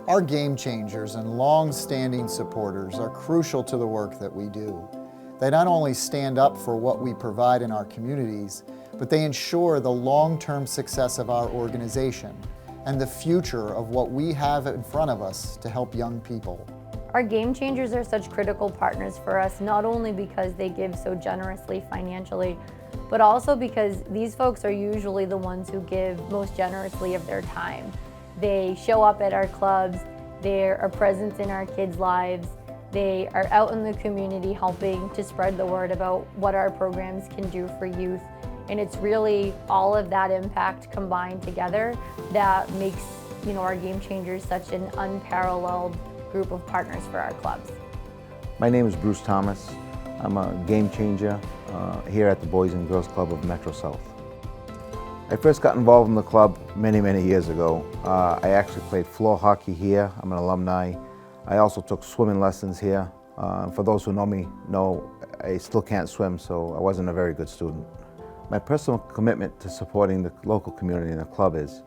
Our game changers and long-standing supporters are crucial to the work that we do. They not only stand up for what we provide in our communities, but they ensure the long-term success of our organization and the future of what we have in front of us to help young people. Our game changers are such critical partners for us, not only because they give so generously financially, but also because these folks are usually the ones who give most generously of their time. They show up at our clubs, they're a presence in our kids' lives, they are out in the community helping to spread the word about what our programs can do for youth. And it's really all of that impact combined together that makes our game changers such an unparalleled group of partners for our clubs. My name is Bruce Thomas. I'm a game changer here at the Boys and Girls Club of Metro South. I first got involved in the club many years ago. I actually played floor hockey here. I'm an alumni. I also took swimming lessons here. For those who know me know I still can't swim, so I wasn't a very good student. My personal commitment to supporting the local community and the club is,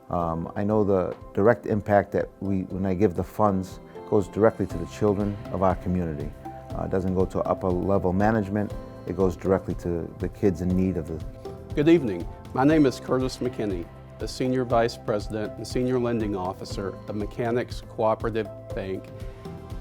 I know the direct impact that when I give the funds, goes directly to the children of our community. It doesn't go to upper level management, it goes directly to the kids in need of it. Good evening, my name is Curtis McKinney, the Senior Vice President and Senior Lending Officer of Mechanics Cooperative Bank,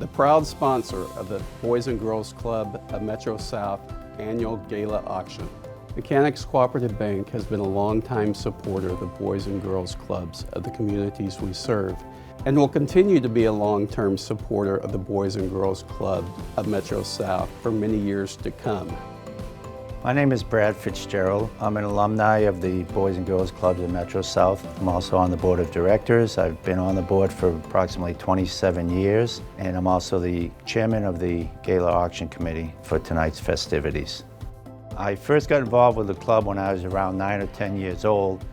the proud sponsor of the Boys and Girls Club of Metro South annual gala auction. Mechanics Cooperative Bank has been a longtime supporter of the Boys and Girls Clubs of the communities we serve, and will continue to be a long-term supporter of the Boys and Girls Club of Metro South for many years to come. My name is Brad Fitzgerald. I'm an alumni of the Boys and Girls Clubs of Metro South. I'm also on the board of directors. I've been on the board for approximately 27 years, and I'm also the chairman of the Gala Auction Committee for tonight's festivities. I first got involved with the club when I was around 9 or 10 years old,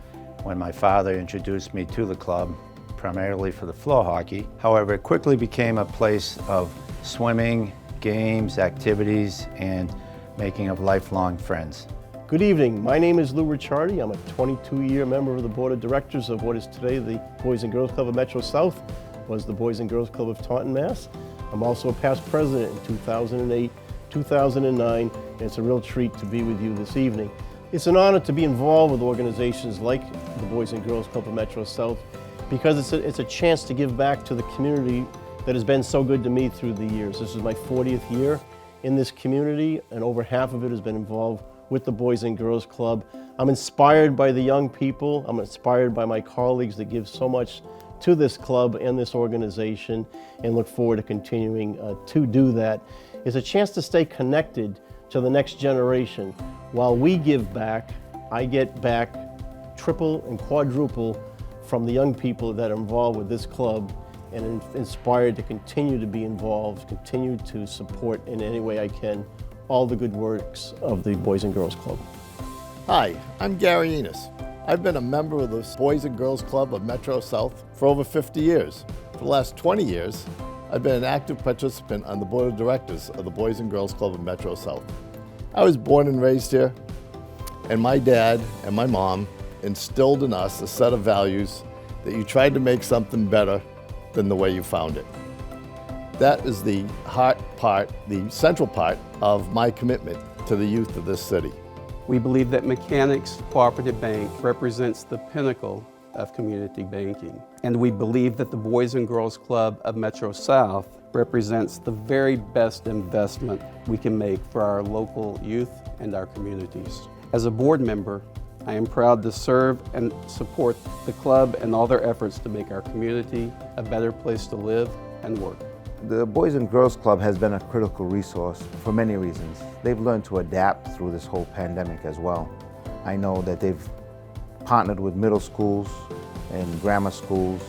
when my father introduced me to the club, primarily for the floor hockey. However, it quickly became a place of swimming, games, activities, and making of lifelong friends. Good evening, my name is Lou Ricciardi. I'm a 22-year member of the Board of Directors of what is today the Boys and Girls Club of Metro South, was the Boys and Girls Club of Taunton, Mass. I'm also a past president in 2008, 2009, and it's a real treat to be with you this evening. It's an honor to be involved with organizations like the Boys and Girls Club of Metro South because it's a chance to give back to the community that has been so good to me through the years. This is my 40th year in this community, and over half of it has been involved with the Boys and Girls Club. I'm inspired by the young people. I'm inspired by my colleagues that give so much to this club and this organization, and look forward to continuing to do that. It's a chance to stay connected to the next generation. While we give back, I get back triple and quadruple from the young people that are involved with this club, and inspired to continue to be involved, continue to support in any way I can all the good works of the Boys and Girls Club. Hi, I'm Gary Enos. I've been a member of the Boys and Girls Club of Metro South for over 50 years. For the last 20 years, I've been an active participant on the Board of Directors of the Boys and Girls Club of Metro South. I was born and raised here, and my dad and my mom instilled in us a set of values that you tried to make something better than the way you found it. That is the heart part, the central part of my commitment to the youth of this city. We believe that Mechanics Cooperative Bank represents the pinnacle of community banking. And we believe that the Boys and Girls Club of Metro South represents the very best investment we can make for our local youth and our communities. As a board member, I am proud to serve and support the club and all their efforts to make our community a better place to live and work. The Boys and Girls Club has been a critical resource for many reasons. They've learned to adapt through this whole pandemic as well. I know that they've partnered with middle schools and grammar schools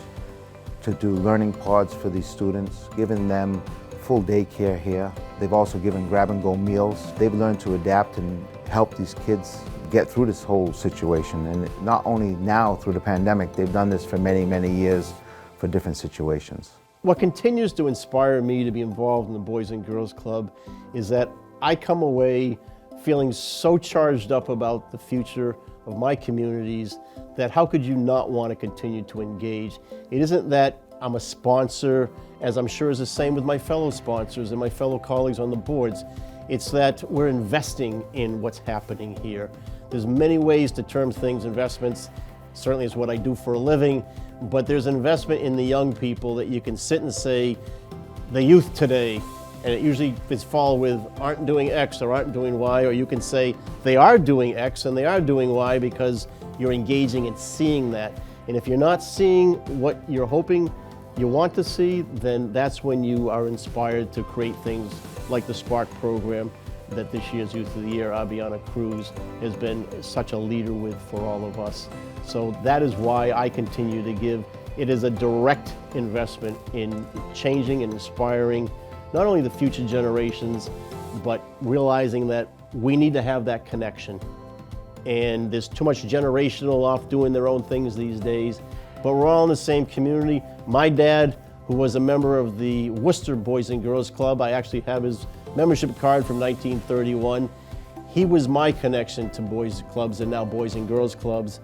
to do learning pods for these students, giving them full daycare here. They've also given grab-and-go meals. They've learned to adapt and help these kids get through this whole situation. And not only now through the pandemic, they've done this for many years for different situations. What continues to inspire me to be involved in the Boys and Girls Club is that I come away feeling so charged up about the future of my communities that how could you not want to continue to engage? It isn't that I'm a sponsor, as I'm sure is the same with my fellow sponsors and my fellow colleagues on the boards. It's that we're investing in what's happening here. There's many ways to term things investments. Certainly is what I do for a living, but there's investment in the young people that you can sit and say, the youth today, and it usually is followed with aren't doing X or aren't doing Y, or you can say they are doing X and they are doing Y because you're engaging and seeing that. And if you're not seeing what you're hoping you want to see, then that's when you are inspired to create things like the Spark program that this year's Youth of the Year, Abiana Cruz, has been such a leader with for all of us. So that is why I continue to give. It is a direct investment in changing and inspiring not only the future generations, but realizing that we need to have that connection. And there's too much generational off doing their own things these days, but we're all in the same community. My dad, who was a member of the Worcester Boys and Girls Club, I actually have his membership card from 1931. He was my connection to boys clubs and now Boys and Girls Clubs.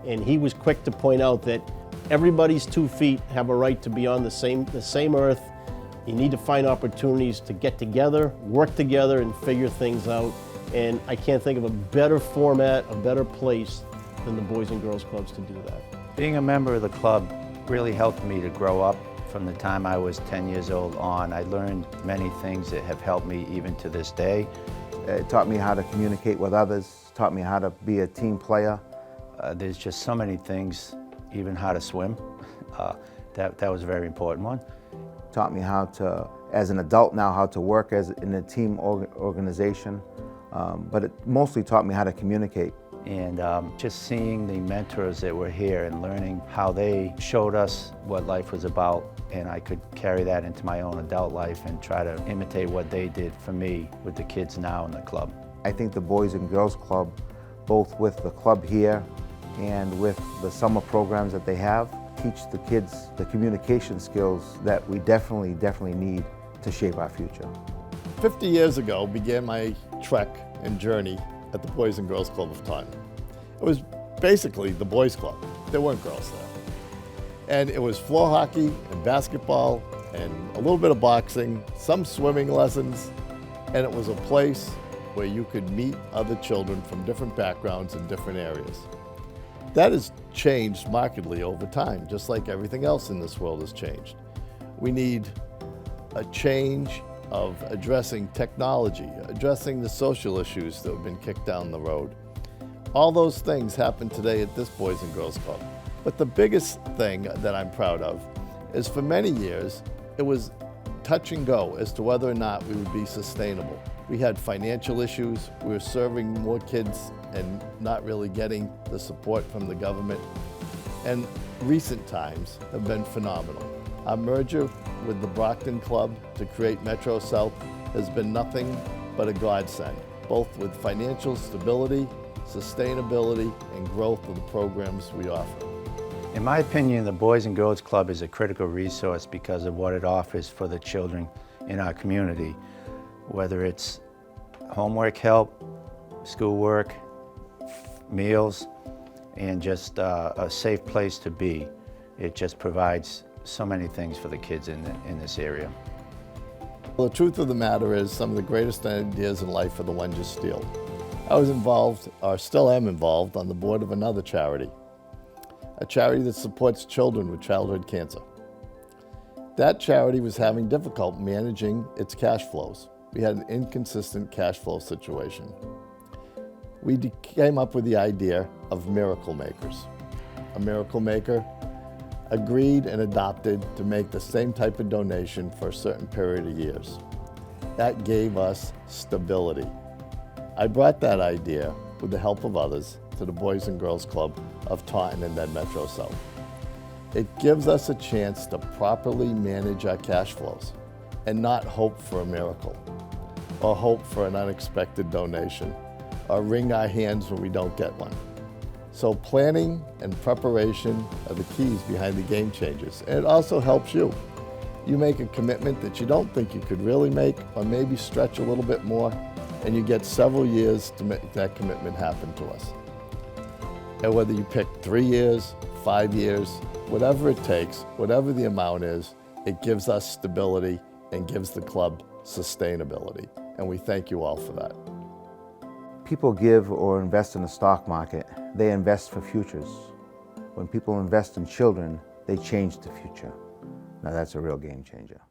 And he was quick to point out that everybody's 2 feet have a right to be on the same earth. You need to find opportunities to get together, work together, and figure things out. And I can't think of a better format, a better place than the Boys and Girls Clubs to do that. Being a member of the club really helped me to grow up. From the time I was 10 years old on, I learned many things that have helped me even to this day. It taught me how to communicate with others, taught me how to be a team player. There's just so many things, even how to swim. That was a very important one. Taught me how to, as an adult now, how to work in a team organization. But it mostly taught me how to communicate. And just seeing the mentors that were here and learning how they showed us what life was about, and I could carry that into my own adult life and try to imitate what they did for me with the kids now in the club. I think the Boys and Girls Club, both with the club here and with the summer programs that they have, teach the kids the communication skills that we definitely need to shape our future. 50 years ago began my trek and journey at the Boys and Girls Club of Taunton. It was basically the boys club. There weren't girls there. And it was floor hockey and basketball and a little bit of boxing, some swimming lessons, and it was a place where you could meet other children from different backgrounds in different areas. That has changed markedly over time, just like everything else in this world has changed. We need a change of addressing technology, addressing the social issues that have been kicked down the road. All those things happen today at this Boys and Girls Club. But the biggest thing that I'm proud of is for many years, it was touch and go as to whether or not we would be sustainable. We had financial issues, we were serving more kids and not really getting the support from the government. And recent times have been phenomenal. Our merger with the Brockton Club to create Metro South has been nothing but a godsend, both with financial stability, sustainability, and growth of the programs we offer. In my opinion, the Boys and Girls Club is a critical resource because of what it offers for the children in our community, whether it's homework help, schoolwork, meals, and just a safe place to be. It just provides so many things for the kids in this area. Well, the truth of the matter is some of the greatest ideas in life are the ones you steal. I was involved, or still am involved, on the board of another charity, a charity that supports children with childhood cancer. That charity was having difficulty managing its cash flows. We had an inconsistent cash flow situation. We came up with the idea of Miracle Makers. A Miracle Maker agreed and adopted to make the same type of donation for a certain period of years. That gave us stability. I brought that idea, with the help of others, to the Boys and Girls Club of Taunton and then Metro South. It gives us a chance to properly manage our cash flows and not hope for a miracle or hope for an unexpected donation or wring our hands when we don't get one. So planning and preparation are the keys behind the game changers. And it also helps you. You make a commitment that you don't think you could really make, or maybe stretch a little bit more, and you get several years to make that commitment happen to us. And whether you pick 3 years, 5 years, whatever it takes, whatever the amount is, it gives us stability and gives the club sustainability. And we thank you all for that. People give or invest in the stock market, they invest for futures. When people invest in children, they change the future. Now that's a real game changer.